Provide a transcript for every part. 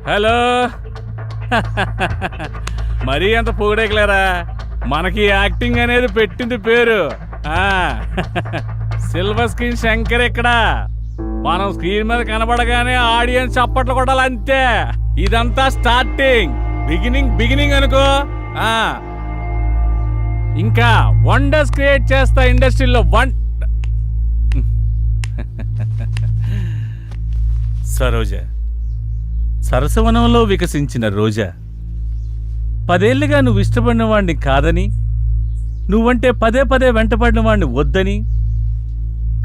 Hello. మరీ అంత పొగడేకలేరా, మనకి యాక్టింగ్ అనేది పెట్టింది పేరు. సిల్వర్ స్క్రీన్ శంకర్ ఇక్కడ. మనం స్క్రీన్ మీద కనబడగానే ఆడియన్స్ చప్పట్లు కొట్టాలి అంతే. ఇదంతా స్టార్టింగ్, బిగినింగ్ అనుకో. ఇంకా వండర్స్ క్రియేట్ చేస్తా ఇండస్ట్రీలో. సరోజ, సరసవనంలో వికసించిన రోజా, 10 ఏళ్లుగా నువ్వు ఇష్టపడిన వాడిని కాదని, నువ్వంటే పదే వెంటపడిన వాడిని వద్దని,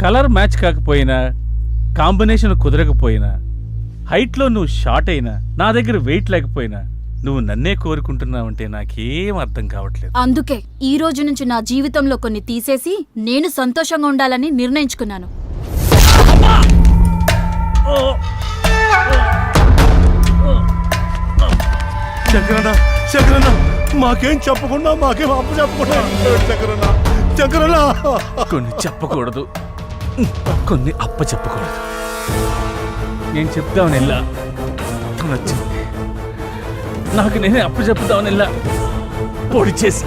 కలర్ మ్యాచ్ కాకపోయినా, కాంబినేషన్ కుదరకపోయినా, హైట్లో నువ్వు షార్ట్ అయినా, నా దగ్గర వెయిట్ లేకపోయినా, నువ్వు నన్నే కోరుకుంటున్నావంటే నాకేం అర్థం కావట్లేదు. అందుకే ఈ రోజు నుంచి నా జీవితంలో కొన్ని తీసేసి నేను సంతోషంగా ఉండాలని నిర్ణయించుకున్నాను. శంకరన్న, మాకేం చెప్పకుండా, మాకేం అప్పు చెప్పకుండా. శంకరన్న, కొన్ని చెప్పకూడదు, కొన్ని అప్ప చెప్పకూడదు. నేను చెప్తామని వెళ్ళా, నచ్చింది. నాకు నేనే అప్పు చెప్తామని వెళ్ళా, పొడి చేసి.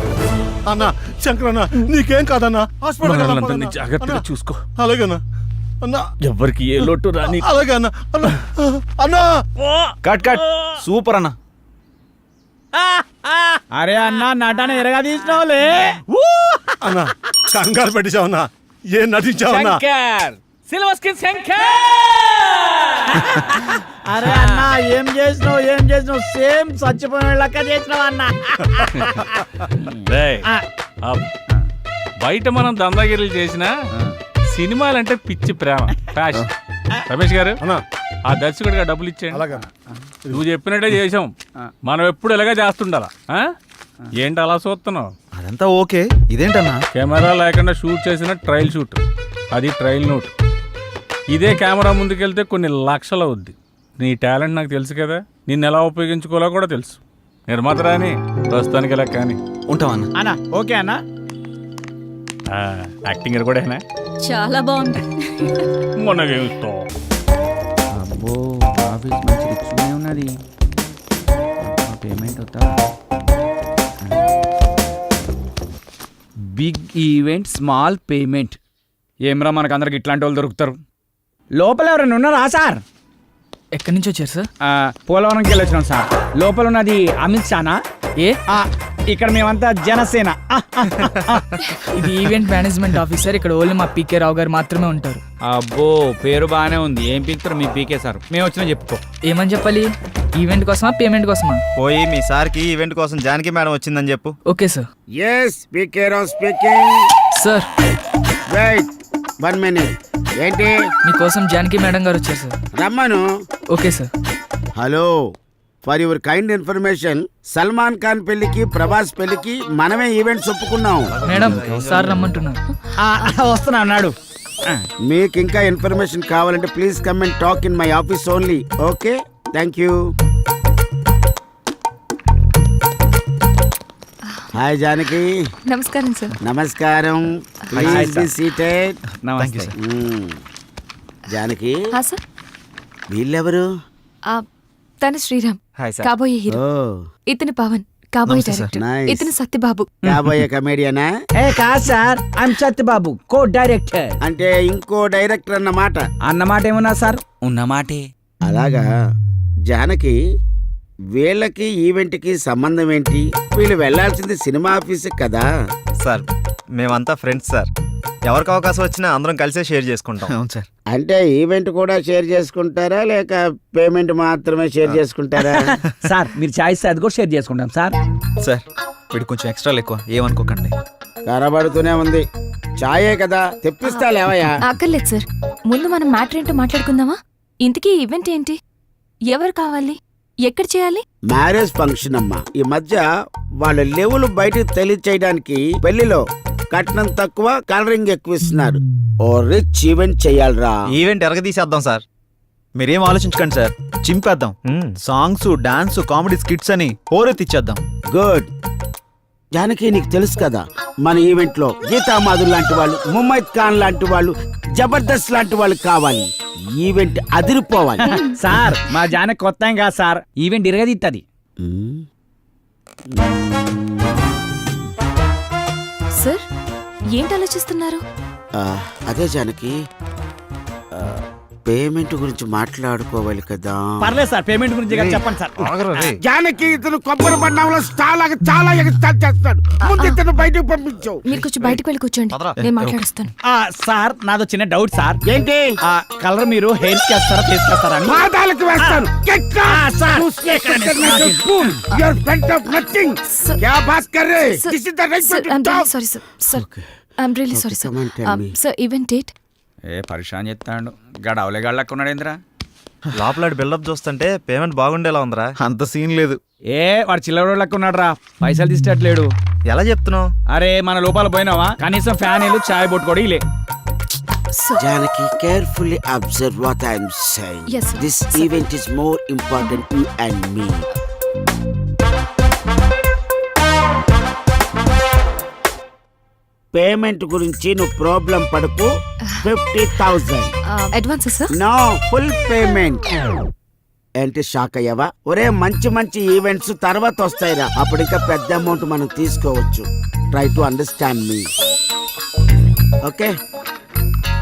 అన్న శంకరన్న, నీకేం కాదన్నా, హాస్పిటల్ జాగ్రత్తగా చూసుకో. అలాగేనా అన్నా? ఎవరికి ఏ లోటు రాని. అలాగే అన్న. అన్నా కట్ సూపర్ అన్న. అరే అన్న, నటన ఎరగా తీసినావులే అన్నా. కంగారు పెట్టించావన్నా, ఏం నటించావన్నా? Silver screen Shankar. అరే అన్న, ఏం చేసినావు సేమ్ చచ్చిపోయిన లెక్క చేసినావు అన్న. బయట మనం దందాగిరీలు చేసినా సినిమాలంటే పిచ్చి ప్రేమ, ప్యాషన్. రమేష్ గారు, ఆ దర్శకుడిగా డబ్బులు ఇచ్చేయండి. నువ్వు చెప్పినట్టే చేసాం, మనం ఎప్పుడు ఇలాగే చేస్తుండాలా. ఏంటి అలా చూస్తున్నావు? అదంతా ఓకే, ఇదేంటన్నా? కెమెరా లేకుండా షూట్ చేసిన ట్రయల్ షూట్, అది ట్రయల్ నోట్. ఇదే కెమెరా ముందుకెళ్తే కొన్ని లక్షలు అవుద్ది. నీ టాలెంట్ నాకు తెలుసు కదా, నిన్ను ఎలా ఉపయోగించుకోవాలో కూడా తెలుసు. నిర్మాత రాని ప్రస్తుతానికి ఇలా కానీ ఉంటామన్నా. అన్న ఓకే అన్న. యాక్టింగ్ కూడా చాలా బాగుంది. మొన్న అబ్బో, ఆఫీస్ మంచి రిచ్గానే ఉన్నది. పేమెంట్ అవుతా. Big event, small payment. ఏమ్రా, మనకు అందరికి ఇట్లాంటి వాళ్ళు దొరుకుతారు. లోపల ఎవరైనా ఉన్నారా సార్? ఎక్కడి నుంచి వచ్చారు సార్? పోలవరంకి వెళ్ళి వచ్చినాం సార్. లోపల ఉన్నది అమిత్ షానా? ఏ ఇక్కడ మేమంతా జనసేన. ఇది ఈవెంట్ మేనేజ్మెంట్ ఆఫీసర్. ఇక్కడ ఓన్లీ మా పీకే రావు గారు మాత్రమే ఉంటారు. అబ్బో, పేరు బాగానే ఉంది. ఏం పీకుతారు మీ పీకే సార్? మేము వచ్చినా చెప్పుకో. ఏమని చెప్పాలి? ఈవెంట్ కోసమా, పేమెంట్ కోసమా? పోయి మీ సార్కి ఈవెంట్ కోసం జానకి మేడం వచ్చిందని చెప్పు. Okay sir. yes pk Rao speaking sir. Wait 1 minute. ఏంటి? మీకోసం జానకి మేడం గారు వచ్చారు సార్. రమ్మను. Okay sir. Hello, for your kind information, Salman Khan పెళ్లికి, ప్రభాస్ పెళ్లికి మనమే ఈవెంట్స్ ఒప్పుకున్నాం. మేడం, సార్ రమ్మంటున్నారు. వస్తున్నా అన్నాడు. మీకు ఇంకా ఇన్ఫర్మేషన్ కావాలంటే please come and talk in my office only. Okay, thank you. Hi Janaki. నమస్కారం సార్. నమస్కారం. Please be seated. నమస్తే సార్. జానకి, సార్. వీళ్ళెవరు? తన శ్రీరామ్, హాయ్ సార్. కాబోయే హీరో. ఇతను పవన్, కాబోయే డైరెక్టర్. Nice. ఇతను సత్యబాబు, కాబోయే కమేడియనా? కాదు sir, I'm Satyababu, co director. అంటే ఇంకో డైరెక్టర్ అన్నమాట. అన్నమాట ఏమన్నా సార్? ఉన్నమాటే. అలాగా. జానకి, వీళ్ళకి ఈవెంట్కి సంబంధం ఏంటి? వీళ్ళు వెళ్లాల్సింది సినిమా ఆఫీస్ కదా. సార్, మేమంతా ఫ్రెండ్స్ సార్. ఎవరికి అవకాశం వచ్చినా అందరం కలిసే షేర్ చేసుకుంటాం. అవును సార్. అంటే ఈవెంట్ కూడా షేర్ చేసుకుంటారా, లేక పేమెంట్ మాత్రమే షేర్ చేసుకుంటారా? సార్, మీరు చాయిస్ అది కూడా షేర్ చేసుకుంటాం సార్. సార్, వీడు కొంచెం ఎక్స్ట్రాలు ఎక్కువ, ఏమనుకోకండి. కనబడుతూనే ఉంది. చాయే కదా, తెప్పిస్తా లేవయ్యా. అక్కర్లేదు సార్. ముందు మనం మ్యాటర్ ఏంటో మాట్లాడుకుందామా? ఇంతకీ ఈవెంట్ ఏంటి? ఎవరు కావాలి? ఎక్కడ చేయాలి? మ్యారేజ్ ఫంక్షన్ అమ్మా. ఈ మధ్య వాళ్ళ లెవెల్ బయటకు తెలియచేయడానికి పెళ్లిలో కట్నం తక్కువ, కలరింగ్ ఎక్కువ ఇస్తున్నారు. ఓ రిచ్ ఈవెంట్ చెయ్యాలరా. ఈవెంట్ ఎరగదీసేద్దాం సార్. మీరేం ఆలోచించకండి సార్, చింపేద్దాం. సాంగ్స్, డాన్స్, కామెడీ స్కిట్స్ అని హోరెత్తిచ్చేద్దాం. గుడ్. జానకి, నీకు తెలుసు కదా, మన ఈవెంట్ లో గీతామాధుర్ లాంటి వాళ్ళు, ముమైత్ ఖాన్ లాంటి వాళ్ళు, జబర్దస్త్ లాంటి వాళ్ళు కావాలి. ఈవెంట్ అదిరిపోవాలి. సార్ మా జానకి కొత్త ఏం కాదు సార్, ఈవెంట్ ఇరగదిత్తది. మ్మ్. సార్ ఏంటి ఆలోచిస్తున్నారు? ఆ, అదే జానకి, పేమెంట్ గురించి మాట్లాడుకోవాలి కదా. పర్లేదు సార్, పేమెంట్ గురించి కదా చెప్పండి సార్. జానకి ఇతను కొబ్బరి బండంలో చాలా ఎగస్టాల్ చేస్తాడు. ముందు ఇతను బయటకు పంపించావు. మీరు కొంచెం బయటకు వెళ్ళి కూర్చోండి, నేను మాట్లాడుస్తాను. సార్ నాదో చిన్న డౌట్ సార్. ఏంటి? ఆ కలర్ మీరు హెయిర్ కి వేస్తారా ఫేస్ కి వేస్తారా అని? పాదాలకు వేస్తాను. Sir. Sorry sir, I'm really sorry sir. come on, tell me. Sir event date? ఏ పరిశాన్ చెప్తాడు గడవలే గళ్ళకున్నాడు ఏంద్రా. లోపల బిల్డప్ చూస్తుంటే పేమెంట్ బాగుండేలా ఉందిరా. అంత సీన్ లేదు. ఏ వాడు చిల్లర లెక్కున్నాడు రా, పైసలు తీసేటట్లేడు. ఎలా చెప్తున్నావు? అరే మన లోపల పోయినావా, కనీసం ఫ్యాన్ ఇల్లు చాయ్ బొట్టు కూడా ఇలే. Janaki, carefully observe what I am saying. Yes, sir. This Sir. event is more important you and me. Payment గురించి నువ్వు ప్రాబ్లం పడుకు. 50,000. Advance sir? No, full payment. ఏంటి షాక్ అయ్యావా? ఒరే మంచి మంచి ఈవెంట్స్ తర్వాత వస్తాయిరా, అప్పుడు ఇంకా పెద్ద అమౌంట్ మనం తీసుకోవచ్చు. Try to understand me. Okay,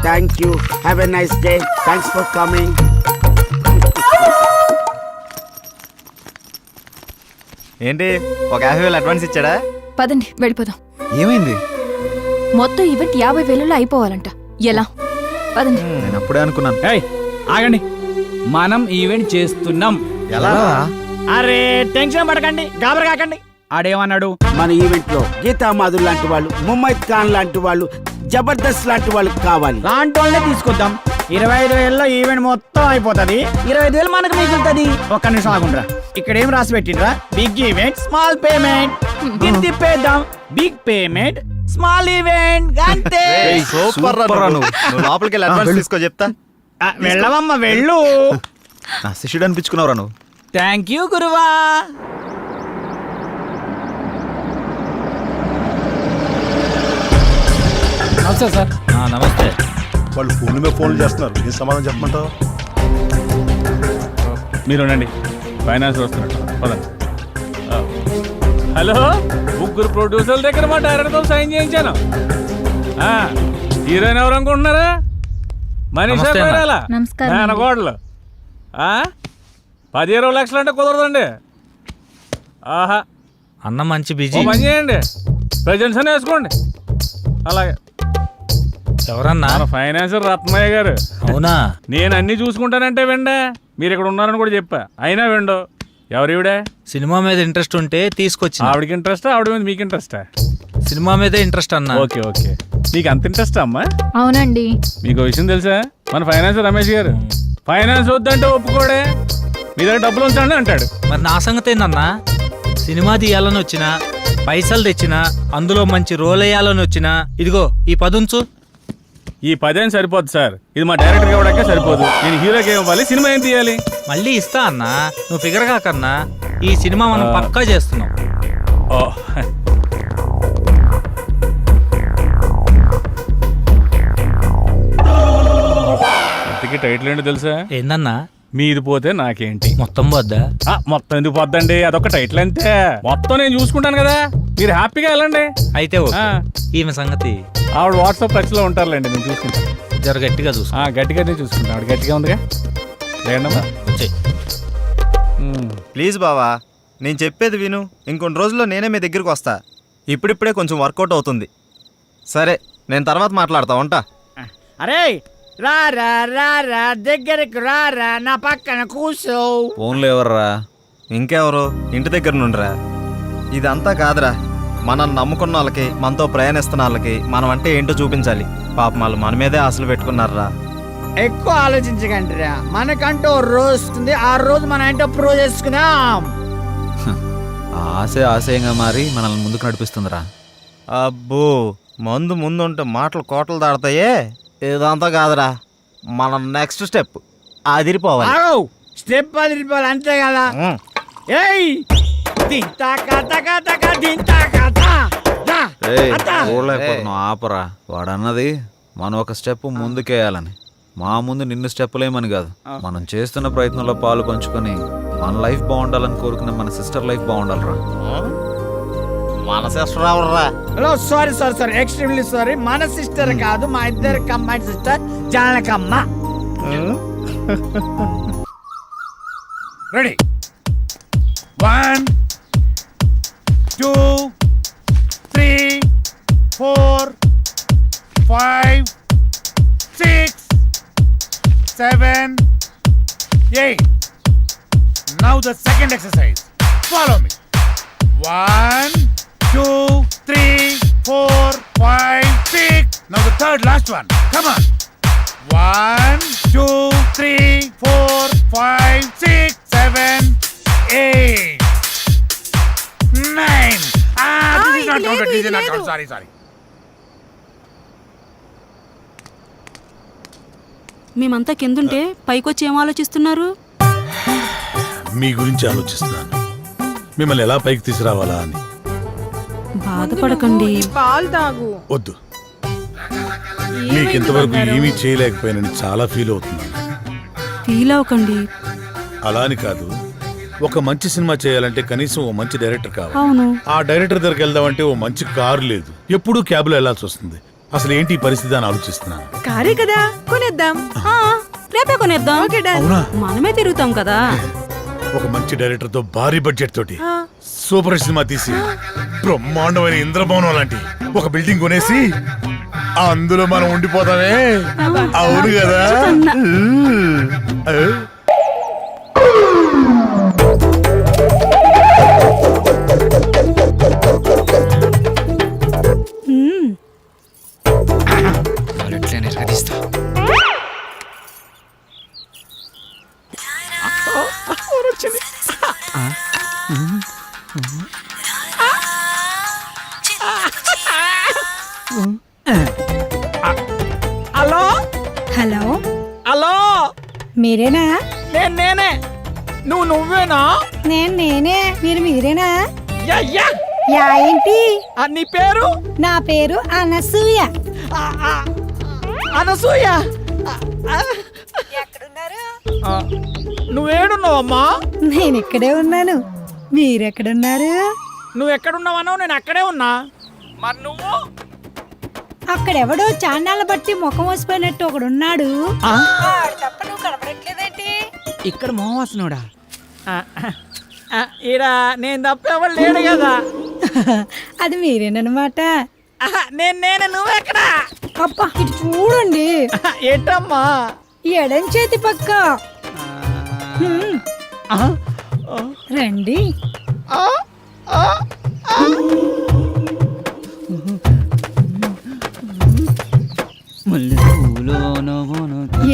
thank you. Have a nice day. Thanks for coming. ఏంటి ఒక 50,000 అడ్వాన్స్ ఇచ్చాడా? పదండి వెళ్ళిపోదాం. ఏమైంది? మొత్తం ఈవెంట్ 50,000లో అయిపోవాలంట. ఎలా? పదండి. నేను అప్పుడే అనుకున్నాను. ఏయ్ ఆగండి, మనం ఈవెంట్ చేస్తున్నాం. ఎలా? అరే టెన్షన్ పడకండి, గాబర కాకండి. ఆడేమన్నాడు? మన ఈవెంట్ లో గీతా మాధుర్ లాంటి వాళ్ళు, ముమ్మైద్ ఖాన్ లాంటి వాళ్ళు, జబర్దస్త్ లాంటి వాళ్ళు కావాలి. లాంటి వాళ్ళనే తీసుకొద్దాం. 25,000లో ఈవెంట్ మొత్తం అయిపోతుంది. 25,000 మనకు మిగులుతుంది. ఒక్క నిమిషం ఆగుండ్రా, ఇక్కడ ఏం రాసి పెట్టిండ్రా? Big event small payment. దీన్ని తిప్పేద్దాం. బిగ్ పేమెంట్ స్మాల్ ఈవెంట్ అంతే. సూపర్ రా నువ్వు. నువ్వు లోపలికి వెళ్ళి అడ్వాన్స్ తీసుకో చెప్తా. వెళ్ళవమ్మ వెళ్ళు. నా శిష్యుడు అనిపించుకున్నావురా నువ్వు. థ్యాంక్ యూ గురువా. నమస్తే సార్. నమస్తే. వాళ్ళు ఫోన్ల మీద ఫోన్లు చేస్తున్నారు. ఏం సమాధానం చెప్పమంటావు? మీరు ఉండండి, ఫైనాన్స్ వస్తున్నట్టు. పదండి. హలో, ముగ్గురు ప్రొడ్యూసర్ల దగ్గర మా డైరెక్టర్తో సైన్ చేయించాను. హీరోయిన్ ఎవరు అనుకుంటున్నారా? మనీషా కొయిరాలా, నమస్కారం. మేనకోడలు. 10-20 లక్షలు అంటే కుదరదండి. ఆహా, అన్న మంచి ఓ బిజీ. పని చేయండి, ప్రజెంట్స్ అని వేసుకోండి. అలాగే. ఎవరన్నా? మన ఫైనాన్సర్ రత్నయ్య గారు. అవునా? నేను అన్ని చూసుకుంటానంటే వెండా, మీరు ఇక్కడ ఉన్నారని కూడా చెప్పా, అయినా వెండో. ఎవరివిడే? సినిమా మీద ఇంట్రెస్ట్ ఉంటే తీసుకొచ్చి. ఆవిడకి ఇంట్రెస్టా, ఆవిడ మీద మీకు ఇంట్రెస్టా? సినిమా మీదే ఇంట్రెస్ట్ అన్న. ఓకే ఓకే, మీకు అంత ఇంట్రెస్టా అమ్మా? అవునండి. మీకు విషయం తెలుసా, మన ఫైనాన్సర్ రమేష్ గారు ఫైనాన్స్ వద్దంటే ఒప్పుకోడే. మీ దగ్గర డబ్బులు ఉంచండి అంటాడు. మరి నా సంగతి ఏందన్నా? సినిమా తీయాలని వచ్చినా, పైసలు తెచ్చినా, అందులో మంచి రోల్ వేయాలని వచ్చినా, ఇదిగో ఈ 10 ఉంచు. ఈ 10 సరిపోదు సార్, ఇది మా డైరెక్టర్ కావడాకే సరిపోదు. నేను హీరోకి ఏం ఇవ్వాలి, సినిమా ఏం తీయాలి? మళ్ళీ ఇస్తా అన్నా, నువ్వు ఫిగర్ కాకన్నా. ఈ సినిమా మనం పక్కా చేస్తున్నాం. ఓ, ఇంతకీ టైటిల్ ఏంటో తెలుసా? ఏందన్నా? మీది పోతే నాకేంటి. మొత్తం వద్దా? మొత్తం ఎందుకు పోద్దండి, అదొక టైటిల్ అంతే. మొత్తం నేను చూసుకుంటాను కదా, మీరు హ్యాపీగా వెళ్ళండి. అయితే ఓకే. ఈమె సంగతి ఆవిడ వాట్సాప్ టచ్ లో ఉంటారులేండి, నేను చూసుకుంటాను. జర గట్టిగా చూసుకో. గట్టిగానే చూసుకుంటాను. ఆవిడ గట్టిగా ఉందిగా. లేదమ్మా, వచ్చేయ్. ప్లీజ్ బావా, నేను చెప్పేది విను. ఇంకొన్ని రోజుల్లో నేనే మీ దగ్గరికి వస్తా. ఇప్పుడిప్పుడే కొంచెం వర్కౌట్ అవుతుంది. సరే, నేను తర్వాత మాట్లాడతా, ఉంటా. అరే రారా రారా, దగ్గరకు రారా, నా పక్కన కూర్చో. ఫోన్లో ఎవర్రా? ఇంకెవరు? ఇంటి దగ్గర నుండిరా. ఇదంతా కాదురా, మనం నమ్ముకున్న వాళ్ళకి, మనతో ప్రయాణిస్తున్న వాళ్ళకి మనం అంటే ఏంటో చూపించాలి. పాపం వాళ్ళు మన మీదే ఆశలు పెట్టుకున్నారా. ఎక్కువ ఆలోచించకండిరా, మనకంటూ ఓ రోజు వస్తుంది. ఆ రోజు మనం ఏంటో ప్రూవ్ చేసుకుందాం. ఆశయంగా మారి మనల్ని ముందుకు నడిపిస్తుందిరా. అబ్బో, మందు ముందుంటే మాటలు కోటలు దాడతాయే. ఇదంతా కాదురా, మన నెక్స్ట్ స్టెప్ అదిరిపోవాలి. ఆగు, స్టెప్ అదిరిపోవాలి అంతే కదా. ఏయ్ దింతా కథ కథ కథ దింతా కథ. చూడలేకపోతున్నావు, ఆపరా. వాడు అన్నది మనం ఒక స్టెప్ ముందుకేయాలని. మా ముందు నిన్ను స్టెప్పులేమని కాదు, మనం చేస్తున్న ప్రయత్నంలో పాలు పంచుకొని మన లైఫ్ బాగుండాలని కోరుకునే మన సిస్టర్ లైఫ్ బాగుండాలిరా. మన సిస్టర్ ఎవర్రా? Sorry sorry sorry extremely sorry. మన సిస్టర్ కాదు, మా ఇద్దరు కమ్మాయి sister Janakamma. Ready 1 2 3 4 5 6 7 8. Now the second exercise. Follow me. 1 2 3 4 5 6. Now the third last one. Come on. 1 2 3 4 5 6 7 8 9. This is not counted. This is not counted. Sorry. మేమంతా కిందుంటే పైకొచ్చి ఏం ఆలోచిస్తున్నారు? మీ గురించి ఆలోచిస్తున్నాను, మిమ్మల్ని ఎలా పైకి తీసుకురావాలా అని. బాధపడకండి. పాలు తాగు. వద్దు, మీకు ఇంతవరకు ఏమీ చేయలేకపోయానని చాలా ఫీల్ అవుతున్నాను. ఫీల్ అవ్వకండి. అలా అని కాదు, ఒక మంచి సినిమా చేయాలంటే కనీసం ఓ మంచి డైరెక్టర్ కావాలి. అవును. ఆ డైరెక్టర్ దగ్గరికి వెళ్దామంటే ఓ మంచి కారు లేదు, ఎప్పుడూ క్యాబ్లో వెళ్లాల్సి వస్తుంది. అసలు ఏంటి ఈ పరిస్థితి అని ఆలోచిస్తున్నాను. కారే కదా, కొనేద్దాం. రేపే కొనేద్దాం. అవునా? మనమే తిరుగుతాం కదా. ఒక మంచి డైరెక్టర్ తో భారీ బడ్జెట్ తోటి సూపర్ సినిమా తీసి బ్రహ్మాండమైన ఇంద్రభవనం లాంటి ఒక బిల్డింగ్ కొనేసి అందులో మనం ఉండిపోతామే. అవును కదా? హలో హలో, హలో, మీరేనా? నేనే. నువ్వేనా? నేనే. మీరేనా? Yeah yeah. యా ఏంటి? నీ పేరు? నా పేరు అనసూయ. అనసూయ. ఎక్కడున్నారు? నువ్వేడున్నావమ్మా? నేను ఇక్కడే ఉన్నాను. మీరెక్కడున్నారు? నువ్వు ఎక్కడున్నావనో నేను అక్కడే ఉన్నా. మరి నువ్వు? అక్కడెవడో చాన్నాళ్ళ బట్టి ముఖం వసిపోయినట్టు ఒకడున్నాడు. తప్ప నువ్వు కనపడట్లేదేంటి? ఇక్కడ మోహవాసనుడా? ఈడ నేను తప్ప ఎవరు లేడు కదా. అది మీరేనమాట. నేను నువ్వెక్కడా? అబ్బా ఇటు చూడండి. ఏంటమ్మా? ఎడం చేతి పక్క. రండి.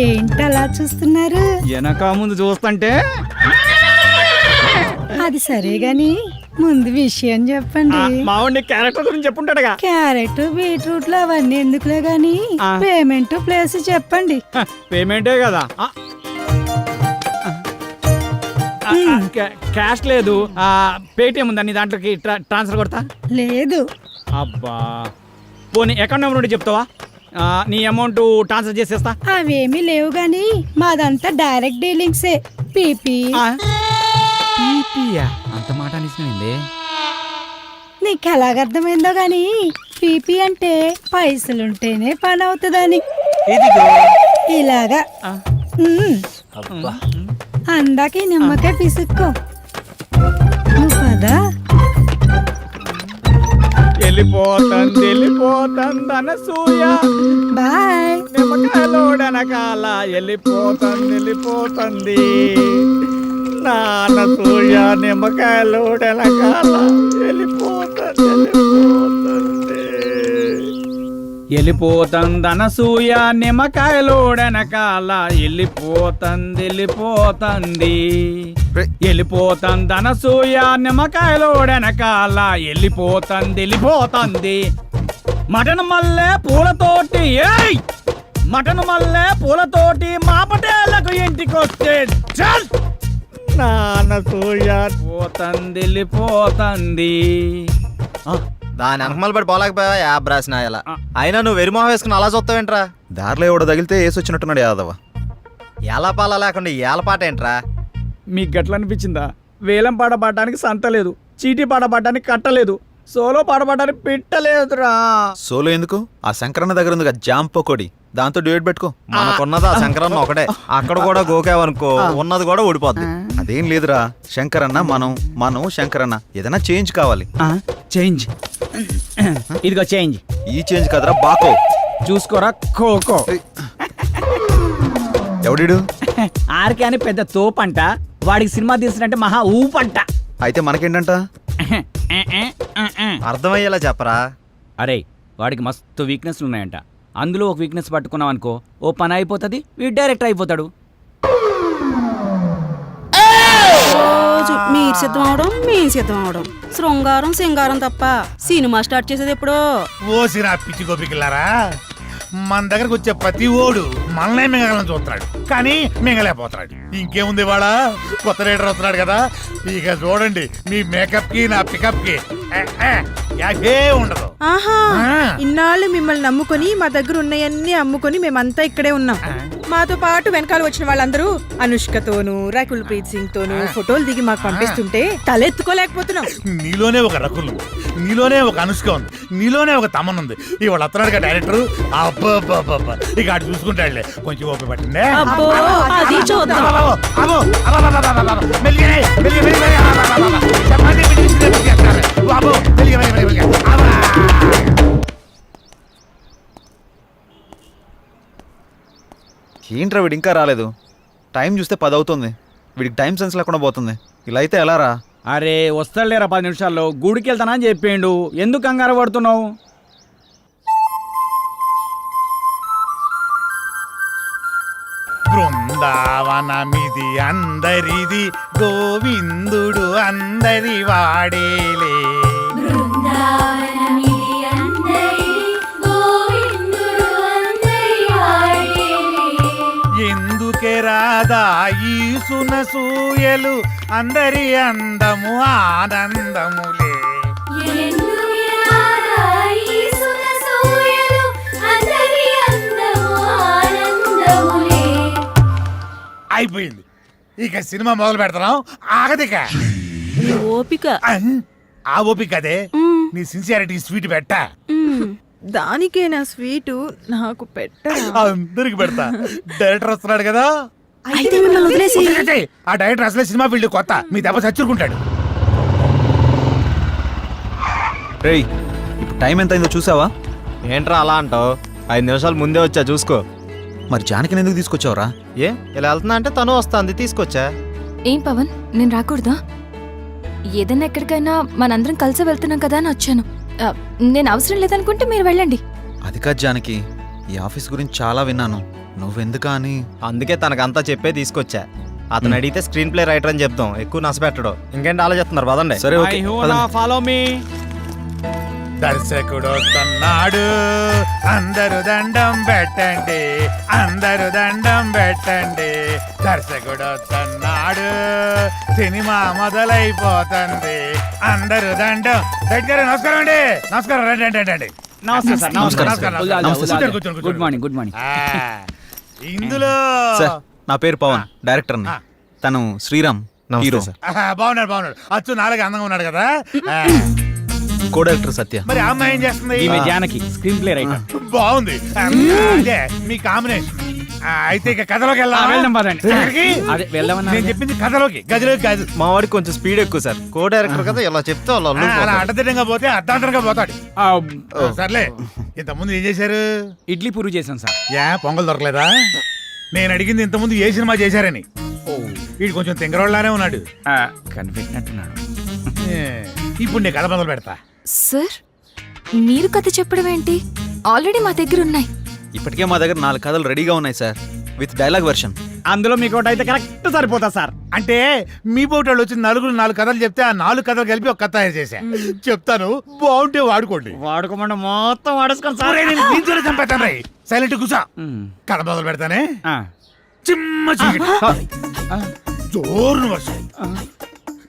ఏంటలా చూస్తున్నారు? వెనక ముందు చూస్తుంటే. అది సరే గాని ముందు విషయం చెప్పండి. మావాడి క్యారెక్టర్ గురించి చెప్పుంటాడుగా. క్యారెట్ బీట్రూట్లు అవన్నీ ఎందుకులే గాని పేమెంట్ ప్లేస్ చెప్పండి. పేమెంటే కదా. క్యాష్ లేదు, పేటిఎం ఉందా నీ దాంట్లోకి ట్రాన్స్ఫర్ కొడతా? లేదు. అబ్బా పోనీ అకౌంట్ నెంబర్ ఉంటే చెప్తావా? నీ అమౌంట్ ట్రాన్స్ఫర్ చేసేస్తా. అవేమీ లేవు గాని మాదంతా డైరెక్ట్ డీలింగ్సే. పీపీ. అంత మాట అనిసింది. నీకు ఎలాగర్థమైందో గాని పీపీ అంటే పైసలుంటేనే పని అవుతుందని. ఇలాగా అందాక ఈ నిమ్మకాయ పిసుక్కో. నువ్వు కదా వెళ్ళిపోతుంది అనసూయ. బాయ్. నిమ్మకాయలోడనకాల వెళ్ళిపోతుంది నానసూయ. నిమ్మకాయలోడనకాల వెళ్ళిపోతుంది అనసూయ. నిమ్మకాయలోడనకాల వెళ్ళిపోతుంది అనసూయ. నిమ్మకాయలోడనకాల వెళ్ళిపోతుంది. మటన్ మల్లె పూలతోటి మటన్ మల్లె పూలతోటి మా పటేళ్లకు ఇంటికొస్తే చల్ నానసూయ. వెళ్ళిపోతుంది. దాని అంకమలు పడి పోలేకపోయావా యాబ్ రాసిన ఇలా అయినా నువ్వు వెరిమోహం వేసుకుని అలా చూస్తావేంట్రా? దారిలో ఎవడో తగిలితే వేసి వచ్చినట్టున్నాడు యాదవ. ఏలపాల లేకుండా ఏలపాట ఏంట్రా? మీకు గట్ల అనిపించిందా? వేలం పాట పాడడానికి సంత లేదు, చీటీ పాట పాడడానికి కట్టలేదు, సోలో పాట పాడడానికి పెట్టలేదురా. సోలో ఎందుకు? ఆ శంకరన్న దగ్గర ఉంది జామ్ పకోడి, దాంతో డ్యూయట్ పెట్టుకో. మనకున్నది ఆ శంకరన్న ఒకటే. అక్కడ కూడా గోకావనుకో ఉన్నది కూడా ఊడిపోద్ది. అదేం లేదురా, శంకరన్న మనం శంకరన్న ఏదైనా చేంజ్ కావాలి. చేంజ్, ఇదిగో చేంజ్. ఈ చేంజ్ కదరా బాకో. చూసుకోరా ఖోఖో. ఎవడిడు? ఆర్కే అని పెద్ద తోపంట, వాడికి సినిమా తీసినట్టే మహా ఊపంట. అయితే మనకేంటంట? అర్థమయ్యేలా చెప్పరా? అరే వాడికి మస్తు వీక్నెస్లు ఉన్నాయంట, అందులో ఒక వీక్నెస్ పట్టుకున్నాం అనుకో ఓ పని అయిపోతుంది, వీడు డైరెక్టర్ అయిపోతాడు. రోజు మీరు సిద్ధం అవడం మేము సిద్ధం అవడం, శృంగారం సింగారం తప్ప సినిమా స్టార్ట్ చేసేది ఎప్పుడో. ఓసిరా పిచ్చి గోపికిల్లారా, మన దగ్గరకు వచ్చే ప్రతి ఓడు మనల్నే మింగలని చూస్తున్నాడు, కానీ మింగలేకపోతున్నాడు. ఇంకేముంది వాడా కొత్త రైడర్ వస్తున్నాడు కదా, ఇక చూడండి మీ మేకప్ కి నా పికప్ కి యాభే ఉండదు. ఆహా, ఇన్నాళ్ళు మిమ్మల్ని నమ్ముకొని మా దగ్గర ఉన్నాయన్నీ అమ్ముకొని మేమంతా ఇక్కడే ఉన్నాం. మాతో పాటు వెనకాల వచ్చిన వాళ్ళందరూ అనుష్కతోనూ రకుల్ ప్రీత్ సింగ్ తోనూ ఫోటోలు దిగి మాకు పంపిస్తుంటే తలెత్తుకోలేకపోతున్నాం. నీలోనే ఒక రకుల్ ఉంది, నీలోనే ఒక అనుష్క ఉంది, నీలోనే ఒక తమన్ ఉంది. ఇవాళ వస్తున్నాడు కదా డైరెక్టర్, అబ్బా ఇక అటు చూసుకుంటాడులే. కొంచెం ఓపిక పట్టిందే. అబ్బో, అది చూద్దాం. ఏంట్రా వీడు ఇంకా రాలేదు? టైం చూస్తే 10 అవుతుంది. వీడికి టైం సెన్స్ లేకుండా పోతుంది. ఇలా అయితే ఎలా రా? అరే వస్తాడులేరా 10 నిమిషాల్లో, గుడికి వెళ్తానా అని చెప్పిండు, ఎందుకు కంగారు పడుతున్నావు? బృందావనమిది అందరిది, గోవిందుడు అందరి వాడేలే. ఎందుకే రాదా ఈ సునసూయలు, అందరి అందము ఆనందములే. అయిపోయింది, ఇక సినిమా మొదలు పెడతాం. ఆగదిక ఓపిక. ఆ ఓపిక అదే, నీ సిన్సియారిటీ స్వీట్ పెట్ట. దానికే నా స్వీటు నాకు పెట్ట. అందరికి పెడతా. డైరెక్టర్ వస్తున్నాడు కదా, అయితే మిమ్మల్ని వదిలేసి. ఆ డైరెక్టర్ అసలే సినిమా ఫీల్డ్ కొత్త, మీ దెబ్బ చచ్చుకుంటాడు. రేయ్ ఇప్పుడు టైం ఎంత అయిందో చూసావా? ఏంట్రా అలా అంటావు? 5 నిమిషాలు ముందే వచ్చా చూసుకో. మరి జానకిని ఎందుకు తీసుకొచ్చావురా? ఏ ఇలా వెళ్తున్నా అంటే తను వస్తుంది, తీసుకొచ్చా. ఏం పవన్, నేను రాకూడదా? ఏదైనా ఎక్కడికైనా మనందరం కలిసి వెళ్తున్నాం కదా అని వచ్చాను. నేను అవసరం లేదనుకుంటే మీరు వెళ్ళండి. అది కాదు జానకి, ఈ ఆఫీస్ గురించి చాలా విన్నాను, నువ్వెందుకా అని. అందుకే తనకంతా చెప్పే తీసుకొచ్చా. అతను అడిగితే స్క్రీన్ ప్లే రైటర్ అని చెప్తాం, ఎక్కువ నష్టపెట్టడు. ఇంకేంటి ఆలోచిస్తున్నారు? పదండి. సరే ఓకే, ఫాలో మీ. దర్శకుడు వస్తున్నాడు, అందరు దండం పెట్టండి, అందరు దండం పెట్టండి. దర్శకుడు వస్తున్నాడు, సినిమా మొదలైపోతుంది, అందరు దండం. దగ్గర నమస్కారం అండి. నమస్కారం, రండి రండి రండి. నమస్తే సార్. నమస్కారం. నమస్కారం. కూర్చోండి, గుడ్ మార్నింగ్, గుడ్ మార్నింగ్. ఇందులో సార్ నా పేరు పవన్, డైరెక్టర్ని. తను శ్రీరామ్, హీరో. బాగున్నాడు. అచ్చు నాలుగు అందంగా ఉన్నాడు కదా. కో డైరెక్టర్ సత్య. మరి ఆ అమ్మాయి ఏం చేస్తుంది? ఈమె జానకి, స్క్రీన్ ప్లే రైటర్. బాగుంది, అదే మీ కాంబినేషన్. అయితే ఇక కథలోకి వెళ్దాం పదండి. అదే వెళ్దామన్నా. నేను చెప్పింది కథలోకి, గదిలోకి కాదు. మా వాడికి కొంచెం స్పీడ్ ఎక్కువ సార్, కో డైరెక్టర్ కదా, ఇలా చెప్తే వాళ్ళు అలా అల్లుకుపోతారు. అడ్డదిడ్డంగా పోతే అర్ధాంతరంగా పోతాడు. సర్లే, ఇంతకుముందు ఏం చేశారు? ఇడ్లీ పూరి చేశాను సార్. పొంగల్ దొరకలేదా? నేను అడిగింది ఇంతకుముందు ఏ సినిమా చేశారని. వీడు కొంచెం తింగరోళ్ళలానే ఉన్నాడు. కనిపెట్టినట్టున్నాడు. ఇప్పుడు నేను కథ మొదలు పెడతా. సార్ మీరు కథ చెప్పడం ఏంటి? ఆల్రెడీ మా దగ్గర ఉన్నాయి. ఇప్పటికే మా దగ్గర 4 కథలు రెడీగా ఉన్నాయి సార్, విత్ డైలాగ్ వెర్షన్. అందులో మీకు ఒకటి అయితే కరెక్ట్ సరిపోతా సార్. అంటే మీ పోటీ వచ్చి 4 కథలు చెప్తే ఆ 4 కథలు కలిపి ఒక కథ తయారు చేశా. చెప్తాను, బాగుంటే వాడుకోండి. వాడుకోమంటే మొత్తం వాడేసుకొని సార్. చంపేస్తాను రై, సైలెంట్ కూర్చో. కథ మొదలు పెడతానే. చిమ్మ చీకటి, జోరున వర్షం,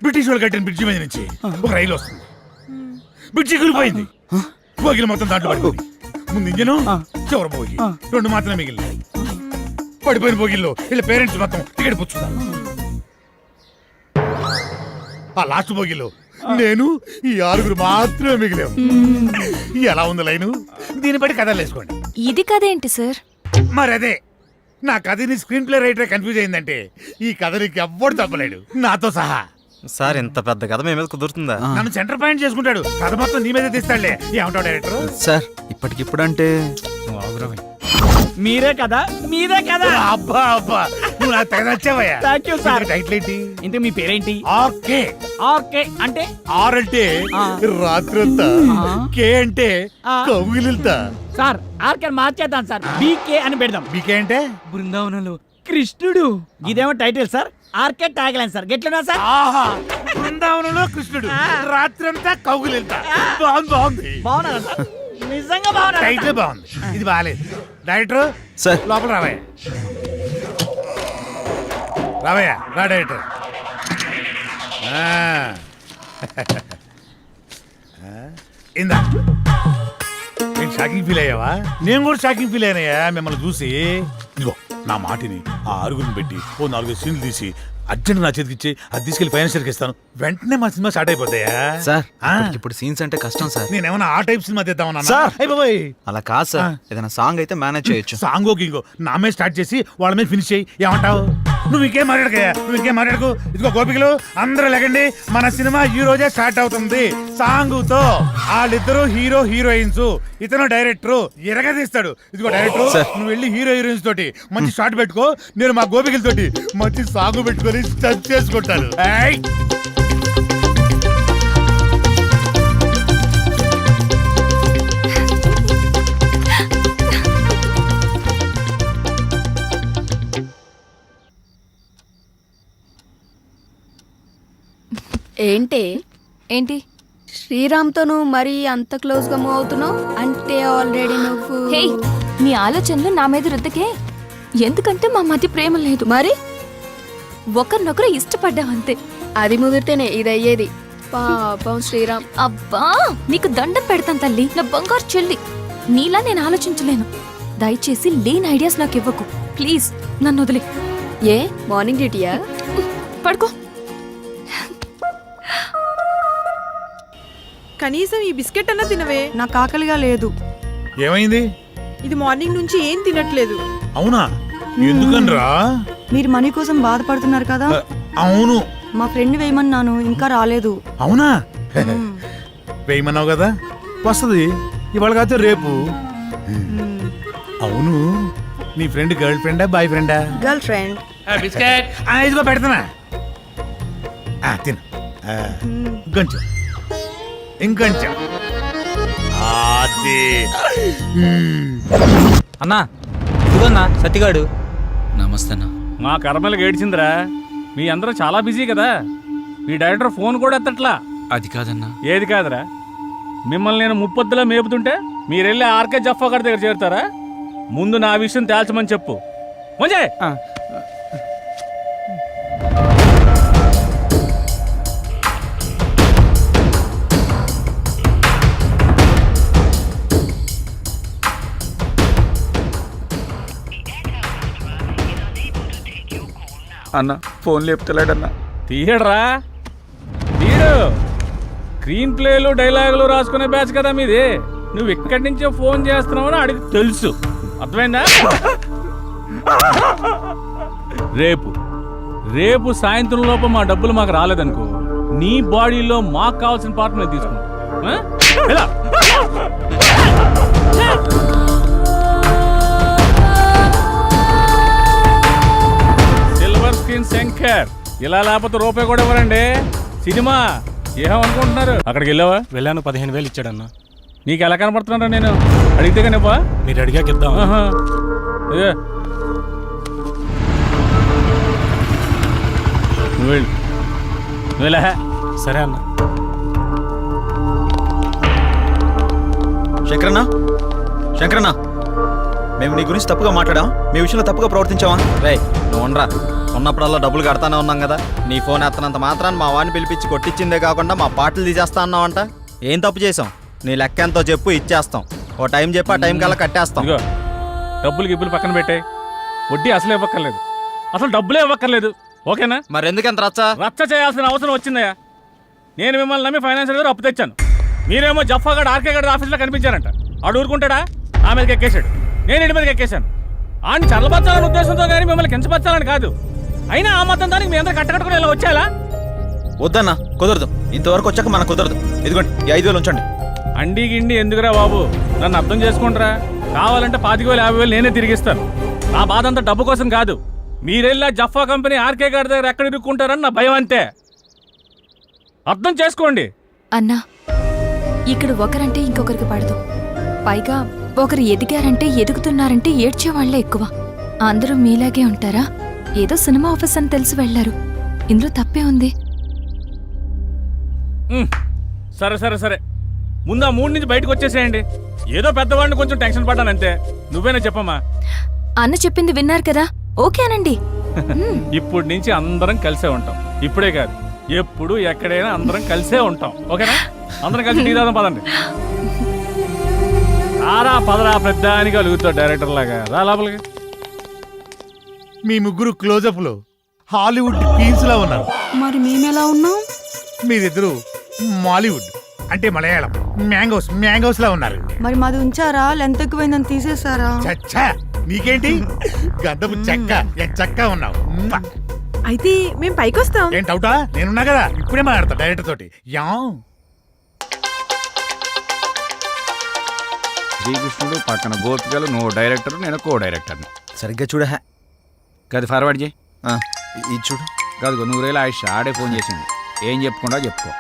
బ్రిటిష్ వాళ్ళు కట్టిన బ్రిడ్జి మీద నుంచి ఒక రైలు వస్తుంది. బ్రిడ్జి కూలిపోయింది. బోగిలు మొత్తం దాంట్లో పడిపోయి ముందు ఇంజను చివరి బోగి రెండు మాత్రమే మిగిలినాయి. పడిపోయిన బోగిల్లో వీళ్ళ పేరెంట్స్ మొత్తం టికెట్ పుచ్చుతారు. ఆ లాస్ట్ బోగిలో నేను ఈ 6 మాత్రమే మిగిలాము. ఎలా ఉంది లైను? దీన్ని బట్టి కథలు వేసుకోండి. ఇది కదేంటి సార్? మరి అదే నా కథని స్క్రీన్ ప్లే రైటర్ కన్ఫ్యూజ్ అయిందంటే ఈ కథ నీకు ఎవ్వడు తప్పలేడు, నాతో సహా. సార్ ఇంత పెద్ద కథ మీ మీద కుదురుతుందా? నన్ను సెంటర్ పాయింట్ చేసుకుంటాడు, కథ మొత్తం నీ మీదే తీస్తాడులే. ఏమంటావు డైరెక్టర్? సార్ ఇప్పటికిప్పుడు అంటే మీరే కదా మీరే కదా. అబ్బా అబ్బా నువ్వు నాకు తెగ నచ్చావయ్యా. Thank you sir. టైటిల్ ఏంటి? ఇంతకు మీ పేరేంటి? ఆర్కే. ఓకే అంటే ఆర్ అంటే రాత్రంతా, కే అంటే కౌగిలిల్తా. సార్ ఆర్కే మార్చేద్దాం సార్, బీకే అని పెడదాం. బీకే అంటే బృందావనంలో కృష్ణుడు. ఇదేమో title sir, RK tag line sir. గెట్లున్నా సార్? ఆహా, బృందావనంలో కృష్ణుడు, రాత్రంతా కౌగిలిల్తా. బాగుంది. బాగున్నారా సార్? నిజంగా బాగున్నా. టైటిల్ బాగుంది, ఇది బాగాలేదు. డైరెక్టర్ సార్ లోపల రావయ్యా. రావయ్యా, రా డైరెక్టర్. ఇందా నేను షాకింగ్ ఫీల్ అయ్యావా? నేను కూడా షాకింగ్ ఫీల్ అయినాయా మిమ్మల్ని చూసి. ఇదిగో నా మాటిని ఆ 6 పెట్టి ఓ 4 సీన్లు తీసి అర్జెంట్ నా చేతికి ఇచ్చి అది తీసుకెళ్లి ఫైనాన్షియల్కి ఇస్తాను. వెంటనే మా సినిమా స్టార్ట్ అయిపోతాయా? సార్ ఇప్పుడు సీన్స్ అంటే కష్టం సార్. నేనేమన్నా ఆ టైప్ సినిమా తీద్దామన్నా? సార్. అయిపోయి అలా కాదు సార్, ఏదైనా సాంగ్ అయితే మేనేజ్ చేయొచ్చు. సాంగో గింగో నా మీద స్టార్ట్ చేసి వాళ్ళ మీద ఫినిష్ చేయి. ఏమంటావు? నువ్వు ఇంకేం మాట్లాడకయ్యా, నువ్వు ఇంకేం మాట్లాడకు. ఇదిగో గోపికలు అందరూ లెగండి, మన సినిమా ఈ రోజే స్టార్ట్ అవుతుంది సాంగ్ తో. వాళ్ళిద్దరు హీరో హీరోయిన్స్, ఇతను డైరెక్టర్ ఎరగదీస్తాడు. ఇదిగో డైరెక్టర్, నువ్వు వెళ్ళి హీరో హీరోయిన్స్ తోటి మంచి షాట్ పెట్టుకో, నేను మా గోపికలతోటి మంచి సాంగ్ పెట్టుకొని స్టచ్ చేసుకుంటాను. ఏంటి శ్రీరామ్తో నువ్వు మరీ అంత క్లోజ్ గా మూవ్ అవుతున్నావు అంటే ఆల్రెడీ నువ్వు. హే, నీ ఆలోచనలు నా మీద రుద్దకే. ఎందుకంటే మా మధ్య ప్రేమ లేదు, మరి ఒకరినొకరు ఇష్టపడ్డాం అంతే. అది ముదిరితేనే ఇది అయ్యేది. పాపం శ్రీరామ్. అబ్బా, నీకు దండం పెడతాను తల్లి, నా బంగారు చెల్లి. నీలా నేను ఆలోచించలేను. దయచేసి లేని ఐడియాస్ నాకు ఇవ్వకు ప్లీజ్. నన్ను వదిలే. ఏ మార్నింగ్ డ్యూటీయా? పడుకో. కనీసం ఈ బిస్కెట్ అన్న తినవే. నాకు ఆకలిగా లేదు. ఏమైంది? ఇది మార్నింగ్ నుంచి ఏం తినట్లేదు. అవునా? ఎందుకనరా? మీరు మనీ కోసం బాధపడుతున్నారు కదా. అవును. మా ఫ్రెండ్ వేయమన్నాను, ఇంకా రాలేదు. అవునా? వేయమన్నావు కదా, వస్తుంది ఇవాళ కాదు రేపు. అవును, నీ ఫ్రెండ్ గర్ల్ ఫ్రెండా బాయ్ ఫ్రెండా? Girl friend. బిస్కెట్ ఇదిగో పెడతానా, తిను. ఇంకొంచెం ఇంకొంచెం. అన్నా ఇదిగోన్నా సత్తిగాడు. నమస్తే. మా కర్మలకు ఏడ్చిందిరా. మీ అందరూ చాలా బిజీ కదా, మీ డైరెక్టర్ ఫోన్ కూడా ఎత్తట్లా. అది కాదన్నా. ఏది కాదురా? మిమ్మల్ని నేను ముప్పొద్దులా మేపుతుంటే మీరెళ్ళి ఆర్కే జఫా గారి దగ్గర చేరుతారా? ముందు నా విషయం తేల్చమని చెప్పు. మంజయ్ అన్న ఫోన్ లేపుతలేడన్నా. తీయడరా, తీయడు. స్క్రీన్ ప్లేలు డైలాగులు రాసుకునే బ్యాచ్ కదా మీది. నువ్వు ఎక్కడి నుంచో ఫోన్ చేస్తున్నావని అడిగి తెలుసు. అర్థమైందా? రేపు సాయంత్రం లోపు మా డబ్బులు మాకు రాలేదనుకో, నీ బాడీలో మాకు కావాల్సిన పార్ట్ నేను తీసుకుంటా. సిల్వర్ స్క్రీన్ శంకర్, ఇలా లేకపోతే రూపాయి కూడా ఇవ్వరండి. సినిమా ఏమనుకుంటున్నారు? అక్కడికి వెళ్ళావా? వెళ్ళాను, 15,000 ఇచ్చాడన్నా. నీకు ఎలా కనపడుతున్నారా? నేను అడిగితే కనిపా? మీరు అడిగాక ఇద్దాం. నువ్వు సరే అన్న. శంకరన్న, మేము నీ గురించి తప్పుగా మాట్లాడాం, మీ విషయంలో తప్పుగా ప్రవర్తించావా? రే నువ్వు ఉండరా, ఉన్నప్పుడల్లా డబ్బులు కడతానే ఉన్నాం కదా. నీ ఫోన్ ఎత్తనంత మాత్రాన్ని మా వాడిని పిలిపించి కొట్టించిందే కాకుండా మా పాటలు తీసేస్తా అన్నావంట. ఏం తప్పు చేసాం? నీ లెక్క ఎంతో చెప్పు ఇచ్చేస్తాం. ఓ టైం చెప్పు, ఆ టైం కల్లా కట్టేస్తాం. ఇదిగో డబ్బులు గిబ్బులు పక్కన పెట్టే, వడ్డీ అసలు ఇవ్వక్కర్లేదు, అసలు డబ్బులే ఇవ్వక్కర్లేదు. ఓకేనా? మరి ఎందుకంత రచ్చ? రచ్చ చేయాల్సిన అవసరం వచ్చిందయ్యా. నేను మిమ్మల్ని నమ్మి ఫైనాన్షియల్ గారు అప్పు తెచ్చాను. మీరేమో జఫాగడ్ ఆర్కే గడ్ ఆఫీస్లో కనిపించారంట. ఆడు ఊరుకుంటాడా? ఆ మీదకి ఎక్కేశాడు, నేను ఇంటి మీదకి ఎక్కేశాను. ఆడిని చల్లబచ్చాలనే ఉద్దేశంతో కానీ మిమ్మల్ని కించపరచాలని కాదు. అయినా ఆ మొత్తం దానికి మీ అందరూ కట్టకట్టుకుని ఇలా వచ్చేలా? వద్దన్నా, కుదరదు. ఇంతవరకు వచ్చాక మనకు కుదరదు. ఇదిగోండి ఈ 5,000 ఉంచండి. అండి గిండి ఎందుకురా బాబు, నన్ను అర్థం చేసుకుంటారా? కావాలంటే 25,000 50,000 నేనే తిరిగిస్తాను. నా బాధ అంతా డబ్బు కోసం కాదు. మీరెళ్ళా జఫా కంపెనీ ఆర్కే గారి దగ్గర ఎక్కడ ఇరుక్కుంటారని నా భయం అంతే. అర్థం చేసుకోండి. అన్నా, ఇక్కడ ఒకరంటే ఇంకొకరికి పడదు. పైగా ఒకరు ఎదిగారంటే ఎదుగుతున్నారంటే ఏడ్చేవాళ్లే ఎక్కువ. అందరూ మీలాగే ఉంటారా? ఏదో సినిమా ఆఫీస్ అని తెలిసి వెళ్లారు. ఇందులో తప్పే ఉంది. సరే సరే సరే, ముందు ఆ 3 నుంచి బయటకు వచ్చేసేయండి. ఏదో పెద్దవాడిని కొంచెం టెన్షన్ పడ్డానంతే. నువ్వేనా చెప్పమ్మా? అన్న చెప్పింది విన్నారు కదా, ఓకేనండి. ఇప్పుడు నుంచి అందరం కలిసే ఉంటాం. ఇప్పుడే కాదు, ఎప్పుడు ఎక్కడైనా అందరం కలిసే ఉంటాం. ఓకేనా? అందరం కలిసి టీ తాగుదాం పదండి. రారా పదరా, పెద్ద అని కలుగుతావు డైరెక్టర్ లాగా. రా లోపలికి. మీ ముగ్గురు క్లోజప్ లో హాలీవుడ్ క్వీన్స్ లా ఉన్నారు. మరి మేమెలా ఉన్నాం? మీరిద్దరు మాలీవుడ్ అంటే మలయాళం మ్యాంగోస్ లా ఉన్నారు. మరి మాది ఉంచారా? లెంత్ ఎక్కువైందని తీసేసారా? చచ్చా, నీకేంటి గంధపు చెక్క చెక్క ఉన్నావు. అయితే మేము పైకి వస్తాం. ఏంటి అవుటా? నేనున్నా కదా, ఇప్పుడే మాట్లాడతా డైరెక్టర్ తోటి. యా శ్రీకృష్ణుడు పక్కన గోపికలు, నువ్వు డైరెక్టర్, నేను కో డైరెక్టర్ని. సరిగ్గా చూడ. గది ఫార్వర్డ్ చేయి. ఇది చూడు. కాదు, 100,000 ఆయుష్ ఆడే ఫోన్ చేసింది. ఏం చెప్పుకుండా చెప్పుకో.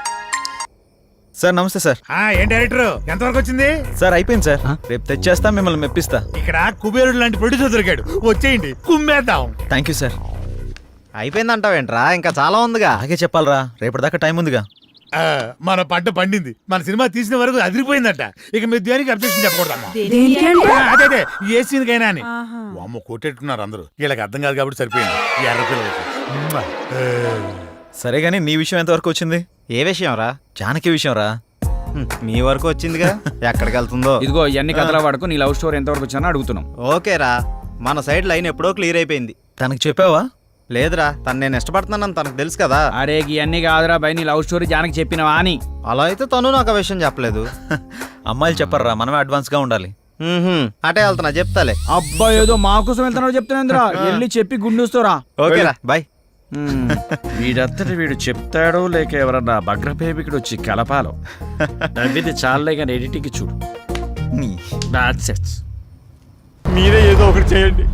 సార్ నమస్తే సార్. ఏం డైరెక్టర్ ఎంతవరకు వచ్చింది? సార్ అయిపోయింది సార్. రేపు తెచ్చేస్తా, మిమ్మల్ని మెప్పిస్తా. ఇక్కడ కుబేరుడు లాంటి ప్రొడ్యూసర్ దొరికాడు, వచ్చేయండి కుమ్మేద్దాం. Thank you sir. అయిపోయిందంటావేంట్రా? ఇంకా చాలా ఉందిగా. అలాగే చెప్పాలరా, రేపటిదాకా టైం ఉందిగా. మన పంట పండింది. మన సినిమా తీసిన వరకు అదిరిపోయిందట. ఇక మీరు దేనికి అబ్జెక్షన్ చెప్పకూడదమ్మా. అదే ఏ సీన్ కైనా అని. అమ్మ కొట్టేట్టున్నారు అందరూ. వీళ్ళకి అర్థం కాదు కాబట్టి సరిపోయింది. ఈ ఎర్ర పిల్లలకి. సరే గానీ నీ విషయం ఎంతవరకు వచ్చింది? ఏ విషయం రా? జానకి విషయం రా. మీ వరకు వచ్చిందిగా, ఎక్కడికి వెళ్తుందో. ఇదిగో ఇవన్నీ కథల వాడుకో. నీ లవ్ స్టోరీ ఎంతవరకు వచ్చానో అడుగుతున్నాం. ఓకేరా, మన సైడ్ లైన్ ఎప్పుడో క్లియర్ అయిపోయింది. తనకు చెప్పావా? లేదురా, తను నేను ఇష్టపడుతున్నానని తనకు తెలుసు కదా. అరే ఇవన్నీ కాదురా బై, నీ లవ్ స్టోరీ జానకి చెప్పినవా అని. అలా అయితే తను నాకు ఆ విషయం చెప్పలేదు. అమ్మాయిలు చెప్పర్రా, మనమే అడ్వాన్స్ గా ఉండాలి. అటే వెళ్తున్నా, చెప్తాలే. అబ్బా ఏదో మా కోసం వెళ్తున్నాడు చెప్తున్నా. వెళ్ళి చెప్పి గుండూస్తారా. ఓకేరా, బాయ్. వీడంతటి వీడు చెప్తాడో లేక ఎవరన్నా భగ్రపేమికుడు వచ్చి కలపాలో. నవ్విది చాలే కానీ ఎడిటింగ్ చూడు. మీరే ఏదో ఒకటి చేయండి.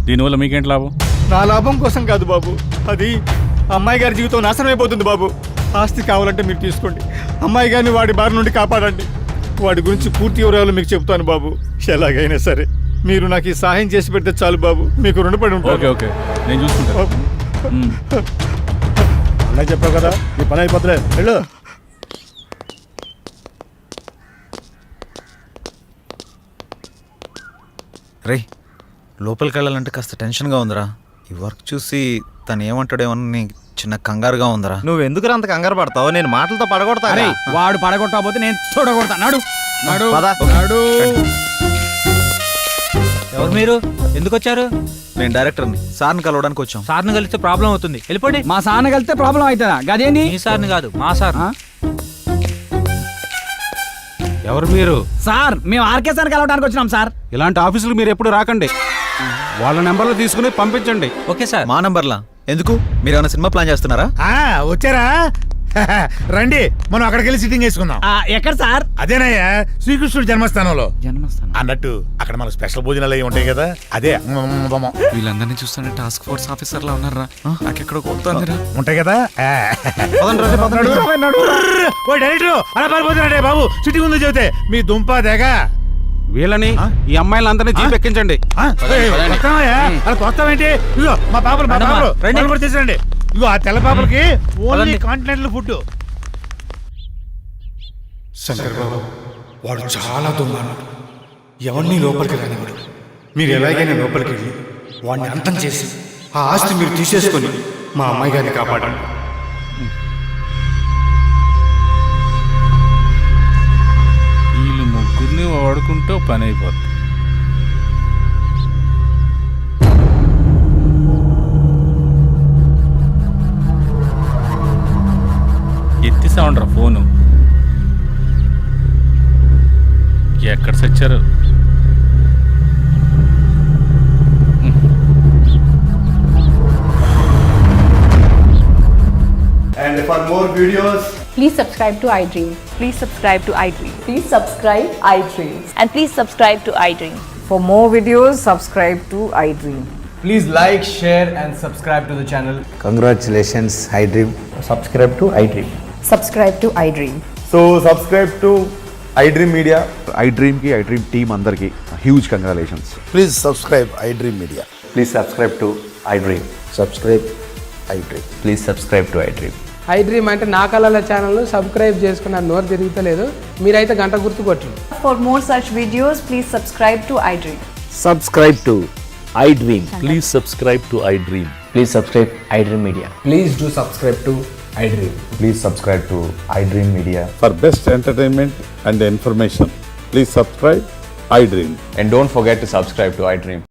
దీనివల్ల మీకేంటి లాభం? నా లాభం కోసం కాదు బాబు, అది అమ్మాయి గారి జీవితం నాశనం అయిపోతుంది బాబు. ఆస్తి కావాలంటే మీరు తీసుకోండి, అమ్మాయి గారిని వాడి బారి నుండి కాపాడండి. వాడి గురించి పూర్తి వివరాలు మీకు చెప్తాను బాబు. ఎలాగైనా సరే మీరు నాకు ఈ సహాయం చేసి పెడితే చాలు బాబు, మీకు రుణపడి ఉంటాను. ఓకే ఓకే, నేను చూసుకుంటా. అలా చెప్పావు కదా, నీ పని అయిపోతులే, వెళ్ళు. రే, లోపలికి వెళ్ళాలంటే కాస్త టెన్షన్గా ఉందిరా. ఈ వర్క్ చూసి తను ఏమంటాడేమని చిన్న కంగారుగా ఉందిరా. నువ్వు ఎందుకు అంత కంగారు పడతావు? నేను మాటలతో పడగొడతా. వాడు పడగొట్టకపోతే నేను చూడగొడతా. నాడు నాడు పద. నాడు. ఎవరు మీరు? ఎందుకు వచ్చారు? నేను డైరెక్టర్ని, సార్ని కలవడానికి వచ్చాం. సార్ని కలిస్తే ప్రాబ్లం అవుతుంది, వెళ్ళిపోండి. మా సార్ని కలిస్తే ప్రాబ్లం అవుతుందా? గదేంటి? మీ సార్ని కాదు, మా సార్. ఎవరు మీరు? సార్ మేము ఆర్కే సార్ కలవడానికి వచ్చినాం సార్. ఇలాంటి ఆఫీసులు మీరు ఎప్పుడు రాకండి. వాళ్ళ నెంబర్లు తీసుకుని పంపించండి. Okay sir. మా నంబర్లా ఎందుకు? మీరు ఏమైనా సినిమా ప్లాన్ చేస్తున్నారా? వచ్చారా? రండి, మనం అక్కడికి వెళ్ళి సిట్టింగ్ వేసుకుందాం. ఎక్కడ సార్? అదేనయ్యా, శ్రీకృష్ణుడు జన్మస్థానంలో. జన్మస్థానం అన్నట్టు అక్కడ మన స్పెషల్ భోజనాలు అవి ఉంటాయి కదా, అదే వీళ్ళందరినీ చూస్తుంటే టాస్క్ ఫోర్స్ ఆఫీసర్ లా ఉన్నారా? నాకెక్కడ కొడుతుందిరా. ఉంటాయి కదా. ఓ డైరెక్టర్ అలా పారిపోతున్నాడే బాబు, సిట్టింగ్ ఉందో చెబితే మీ దుంప దేగ. వీళ్ళని ఈ అమ్మాయిలందరినీ జీప్ ఎక్కించండి. అలా తోస్తామేంటి? ఇదిగో మా పాపలు కూడా చేసారండి. ఇగో ఆ తెల్ల పాపలకి ఓన్లీ కాంటినెంటల్ ఫుడ్. శంకర్ బాబు, వాడు చాలా దుర్మార్గుడు. ఎవరిని లోపలికి రానివాడు. మీరు ఎలాగైనా లోపలికి వెళ్ళి వాడిని అంతం చేసి ఆ ఆస్తి మీరు తీసేసుకొని మా అమ్మాయి గారిని కాపాడండి. ఈ మాట్లాడుకుంటూ పని అయిపోతుంది. ఎత్తి సౌండ్రా ఫోను. ఎక్కడ సచ్చారు? And for more videos, please subscribe to iDream. Please subscribe to iDream. Please subscribe iDream. And please subscribe to iDream. For more videos, subscribe to iDream. please like, share, and subscribe to the channel. Congratulations iDream. Subscribe to iDream. Subscribe to iDream. So subscribe to iDream Media. iDream కి iDream team అందరికి huge congratulations. Please subscribe iDream media. Please subscribe to iDream. Subscribe iDream. Please subscribe to iDream. iDream అంటే నా కళల channel subscribe చేసుకున్న నోరు తిరుగుతలేదు. మీరైతే గంట గుర్తు కొట్టండి. For more such videos, please subscribe to iDream. Subscribe to iDream. Please subscribe to iDream. Please subscribe iDream Media. Please do subscribe to iDream. Please subscribe to iDream media. For best entertainment and information please subscribe iDream. And don't forget to subscribe to iDream.